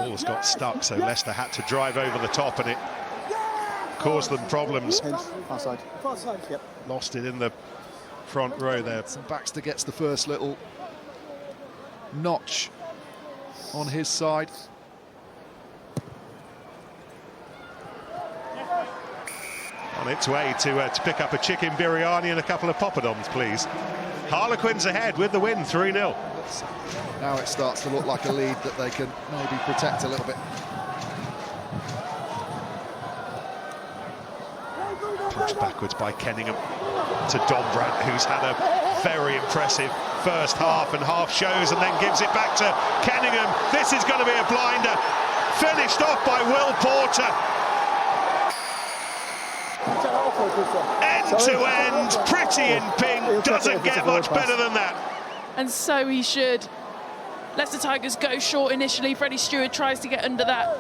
Ball's got stuck, so Leicester had to drive over the top, and it caused them problems. Far side. Far side, yep. Lost it in the front row there. Baxter gets the first little notch on his side. On its way to pick up a chicken biryani and a couple of poppadoms, please. Harlequins ahead with the win, 3-0. Now it starts to look like a lead that they can maybe protect a little bit. Pushed backwards by Kenningham to Dombrandt, who's had a very impressive first half, and half shows and then gives it back to Kenningham. This is going to be a blinder. Finished off by Will Porter. End to end, pretty in pink, doesn't get much better than that. And so he should. Leicester Tigers go short initially. Freddie Stewart tries to get under that,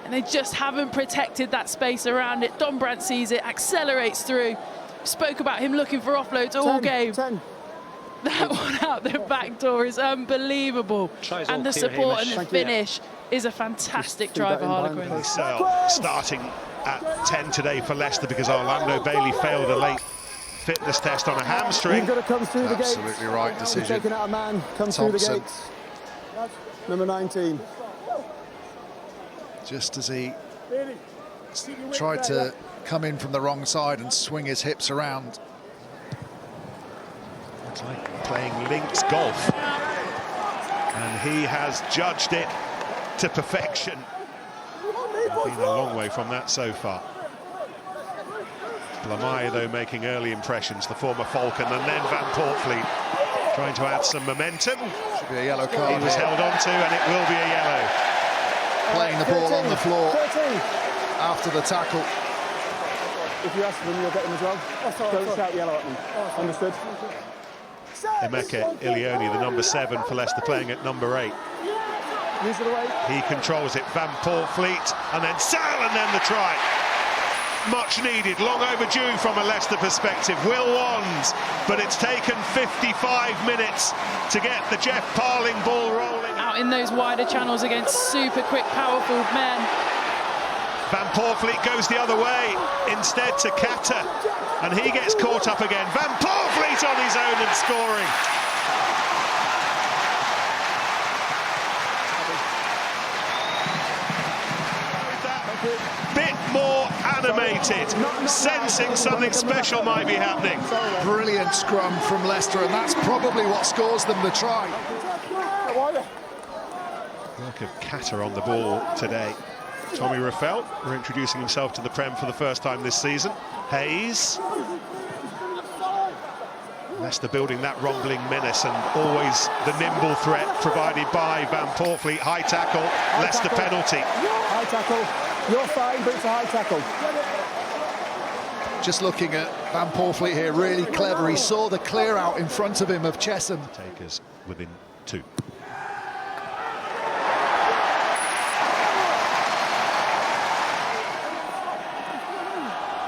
and they just haven't protected that space around it. Dombrandt sees it, accelerates through. Spoke about him looking for offloads all game. That one out the back door is unbelievable. And the support and the finish is a fantastic drive for Harlequins. Starting at 10 today for Leicester because Orlando Bailey failed a late fitness test on a hamstring. You've got to come through the gates. Absolutely right decision. Taking out a man, come through the gates. Number 19. Just as he tried to come in from the wrong side and swing his hips around. It's like playing links golf. And he has judged it to perfection. Been a long way from that so far. Blamire, though, making early impressions, the former Falcon, and then Van Portfleet trying to add some momentum. Should be a yellow card. He was held on to, and it will be a yellow. Playing the ball on the floor after the tackle. If you ask them, you'll get them as well. Don't shout yellow at them. Understood? Emeka Ilioni, the number 7 for Leicester, playing at number 8. He controls it, Van Portfleet, and then Sal, and then the try. Much needed, long overdue from a Leicester perspective. Will Wands, but it's taken 55 minutes to get the Jeff Parling ball rolling. Out in those wider channels against super quick, powerful men. Van Portfleet goes the other way, instead to Kata, and he gets caught up again. Van Portfleet on his own and scoring. Bit more animated, sensing something special might be happening. Brilliant scrum from Leicester, and that's probably what scores them the try. Work of Kata on the ball today. Tommy Raffel reintroducing himself to the Prem for the first time this season. Hayes. Leicester building that rumbling menace, and always the nimble threat provided by Van Portfleet. High tackle, Leicester penalty. High tackle. You're fine, but it's a high tackle. Just looking at Van Portfleet here, really clever. He saw the clear out in front of him of Chesham. Takers within 2.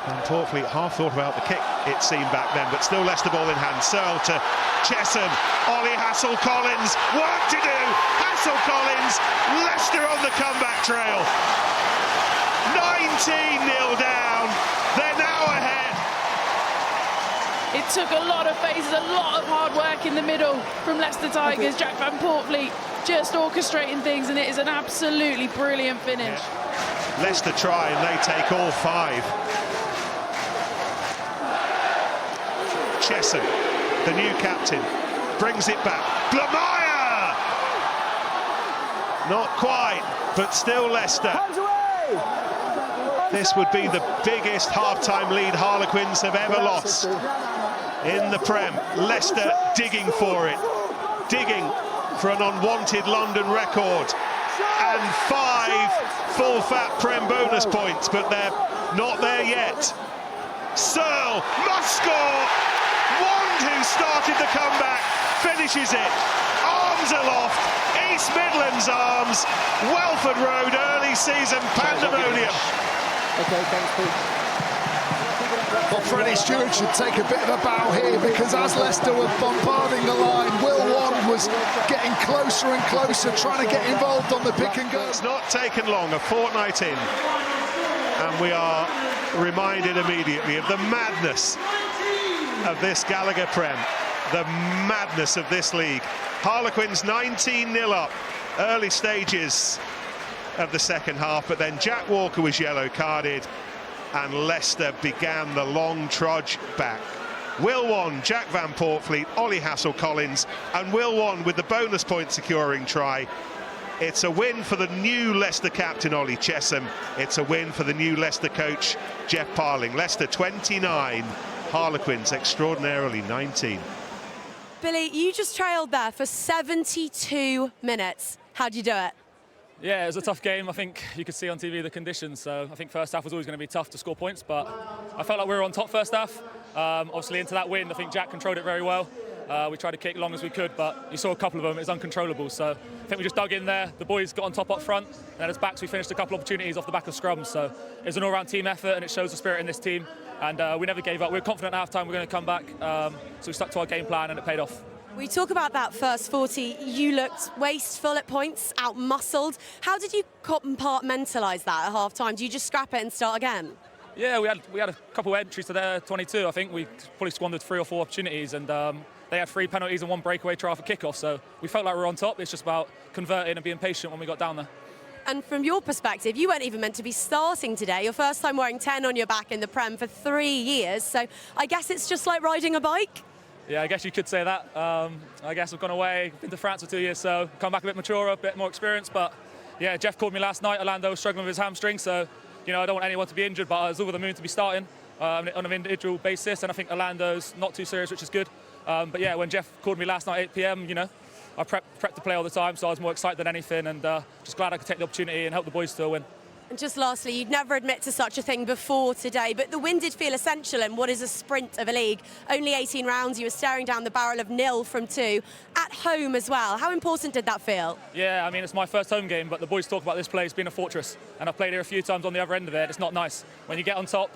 Van Portfleet half thought about the kick, it seemed back then, but still Leicester ball in hand. Searle to Chesham. Ollie Hassel-Collins, work to do. Hassel-Collins, Leicester on the comeback trail. 19-0 down. They're now ahead. It took a lot of phases, a lot of hard work in the middle from Leicester Tigers. Jack Van Portfleet just orchestrating things, and it is an absolutely brilliant finish. Yeah. Leicester try, and they take all 5. Chesham, the new captain, brings it back. Blamire! Not quite, but still Leicester. This would be the biggest half-time lead Harlequins have ever lost in the Prem. Leicester digging for it, digging for an unwanted London record, and 5 full-fat Prem bonus points, but they're not there yet. Searle must score! Wand, who started the comeback, finishes it. Arms aloft, East Midlands arms. Welford Road early season pandemonium. Okay, thanks, Pete. Well, Freddie Stewart should take a bit of a bow here, because as Leicester were bombarding the line, Will Wand was was getting closer and closer, trying to get involved on the pick and go. It's not taken long, a fortnight in, and we are reminded immediately of the madness of this Gallagher Prem, the madness of this league. Harlequins 19-0 up, early stages of the second half, but then Jack Walker was yellow carded and Leicester began the long trudge back. Will won, Jack Van Portfleet, Ollie Hassel-Collins, and Will won with the bonus point securing try. It's a win for the new Leicester captain, Ollie Chesham. It's a win for the new Leicester coach, Jeff Parling. Leicester 29, Harlequins extraordinarily 19. Billy, you just trailed there for 72 minutes. How'd you do it? Yeah, it was a tough game. I think you could see on TV the conditions. So I think first half was always going to be tough to score points, but I felt like we were on top first half. Obviously into that win, I think Jack controlled it very well. We tried to kick long as we could, but you saw a couple of them, it was uncontrollable. So I think we just dug in there. The boys got on top up front, and then as backs we finished a couple of opportunities off the back of scrums. So it was an all-round team effort, and it shows the spirit in this team. And we never gave up. We were confident at half-time we were going to come back. So we stuck to our game plan, and it paid off. We talk about that first 40. You looked wasteful at points, out-muscled. How did you compartmentalise that at half-time? Do you just scrap it and start again? Yeah, we had a couple of entries to their 22. I think we probably squandered 3 or 4 opportunities, and they had 3 penalties and 1 breakaway try for kickoff. So we felt like we were on top. It's just about converting and being patient when we got down there. And from your perspective, you weren't even meant to be starting today. Your first time wearing 10 on your back in the Prem for 3 years. So I guess it's just like riding a bike? Yeah, I guess you could say that. I guess I've gone away, been to France for 2 years, so come back a bit maturer, a bit more experienced. But yeah, Jeff called me last night. Orlando was struggling with his hamstring, so you know I don't want anyone to be injured. But I was over the moon to be starting on an individual basis, and I think Orlando's not too serious, which is good. But yeah, when Jeff called me last night at 8 p.m, you know, I prepped to play all the time, so I was more excited than anything, and just glad I could take the opportunity and help the boys to a win. And just lastly, you'd never admit to such a thing before today, but the win did feel essential in what is a sprint of a league. Only 18 rounds, you were staring down the barrel of 0 from 2, at home as well. How important did that feel? Yeah, I mean, it's my first home game, but the boys talk about this place being a fortress, and I've played here a few times on the other end of it. It's not nice. When you get on top,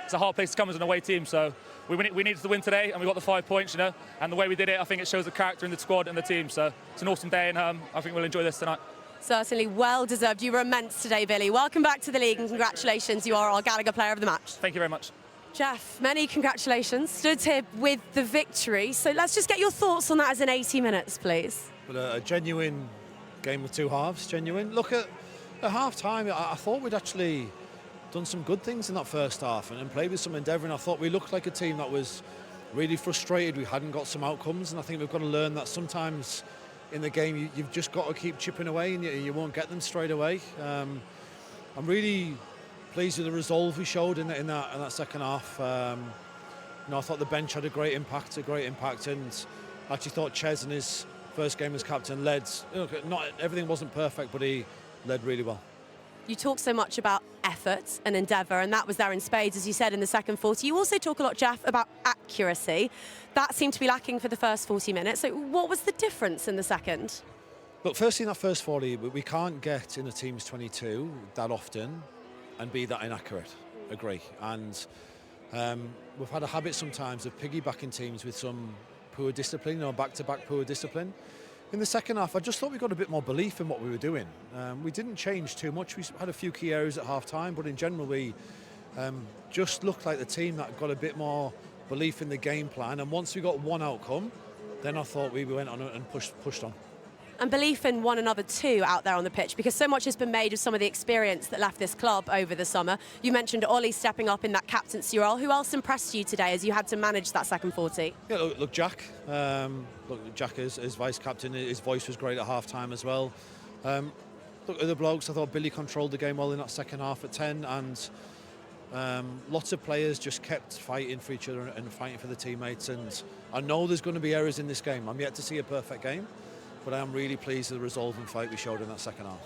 it's a hard place to come as an away team, so we needed to win today, and we got the 5 points, you know, and the way we did it, I think it shows the character in the squad and the team, so it's an awesome day, and I think we'll enjoy this tonight. Certainly well deserved. You were immense today, Billy. Welcome back to the league and congratulations. You are our Gallagher Player of the Match. Thank you very much. Jeff, many congratulations. Stood here with the victory. So let's just get your thoughts on that as in 80 minutes, please. Well, a genuine game with 2 halves, genuine. Look, at half-time, I thought we'd actually done some good things in that first half and played with some endeavour, and I thought we looked like a team that was really frustrated. We hadn't got some outcomes, and I think we've got to learn that sometimes in the game, you've just got to keep chipping away, and you won't get them straight away. I'm really pleased with the resolve we showed in that second half. You know, I thought the bench had a great impact, and I actually thought Ches in his first game as captain led. You know, not everything wasn't perfect, but he led really well. You talk so much about effort and endeavour, and that was there in spades, as you said, in the second 40. You also talk a lot, Jeff, about accuracy. That seemed to be lacking for the first 40 minutes. So what was the difference in the second? Look, firstly, in that first 40, we can't get in a team's 22 that often and be that inaccurate. Agree. And we've had a habit sometimes of piggybacking teams with some poor discipline, you know, back-to-back poor discipline. In the second half, I just thought we got a bit more belief in what we were doing. We didn't change too much. We had a few key areas at half-time, but in general, we just looked like the team that got a bit more belief in the game plan. And once we got one outcome, then I thought we went on and pushed on. And belief in one another too out there on the pitch, because so much has been made of some of the experience that left this club over the summer. You mentioned Ollie stepping up in that captaincy role. Who else impressed you today as you had to manage that second 40? Yeah, look, Jack. Jack as vice captain, his voice was great at half-time as well. Look, other blokes, I thought Billy controlled the game well in that second half at 10, and lots of players just kept fighting for each other and fighting for the teammates. And I know there's going to be errors in this game. I'm yet to see a perfect game, but I am really pleased with the resolve and fight we showed in that second half.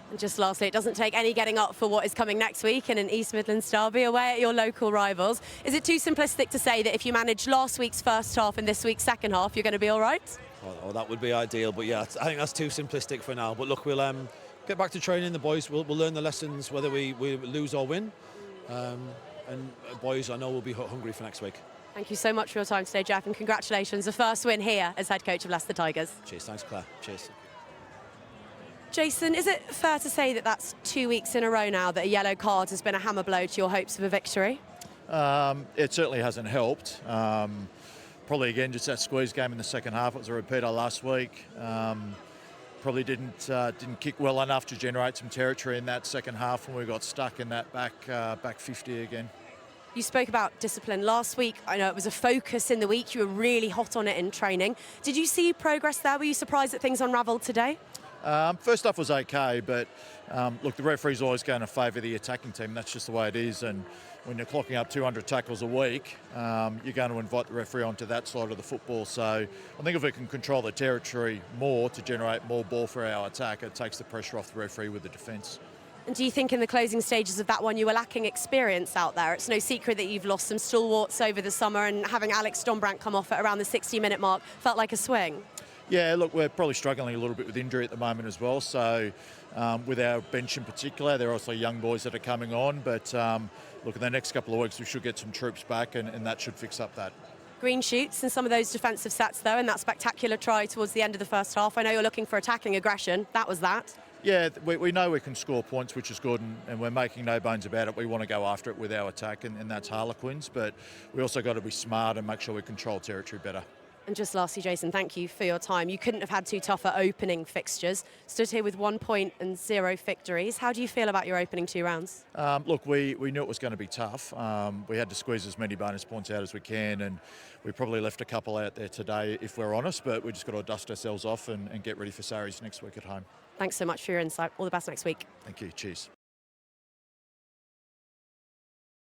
And just lastly, it doesn't take any getting up for what is coming next week in an East Midlands derby away at your local rivals. Is it too simplistic to say that if you manage last week's first half and this week's second half, you're going to be all right? Oh, that would be ideal, but yeah, I think that's too simplistic for now. But look, we'll get back to training. The boys, we'll learn the lessons whether we lose or win. And boys, I know, will be hungry for next week. Thank you so much for your time today, Jeff, and congratulations. The first win here as head coach of Leicester Tigers. Cheers, thanks Claire. Cheers. Jason, is it fair to say that that's 2 weeks in a row now that a yellow card has been a hammer blow to your hopes of a victory? It certainly hasn't helped. Probably again just that squeeze game in the second half. It was a repeater last week. Probably didn't kick well enough to generate some territory in that second half when we got stuck in that back 50 again. You spoke about discipline last week. I know it was a focus in the week. You were really hot on it in training. Did you see progress there? Were you surprised that things unravelled today? First stuff was okay, but look, the referee's always going to favour the attacking team. That's just the way it is. And when you're clocking up 200 tackles a week, you're going to invite the referee onto that side of the football. So I think if we can control the territory more to generate more ball for our attack, it takes the pressure off the referee with the defence. And do you think in the closing stages of that one you were lacking experience out there? It's no secret that you've lost some stalwarts over the summer, and having Alex Dombrandt come off at around the 60-minute mark felt like a swing. Yeah, look, we're probably struggling a little bit with injury at the moment as well. So with our bench in particular, there are also young boys that are coming on. But look, in the next couple of weeks, we should get some troops back, and that should fix up that. Green shoots in some of those defensive sets, though, and that spectacular try towards the end of the first half. I know you're looking for attacking aggression. That was that. Yeah, we know we can score points, which is good, and we're making no bones about it. We want to go after it with our attack, and that's Harlequins. But we also got to be smart and make sure we control territory better. And just lastly, Jason, thank you for your time. You couldn't have had two tougher opening fixtures. Stood here with 1 point and 0 victories. How do you feel about your opening 2 rounds? Look, we knew it was going to be tough. We had to squeeze as many bonus points out as we can, and we probably left a couple out there today, if we're honest, but we just got to dust ourselves off and get ready for Sarries next week at home. Thanks so much for your insight. All the best next week. Thank you. Cheers.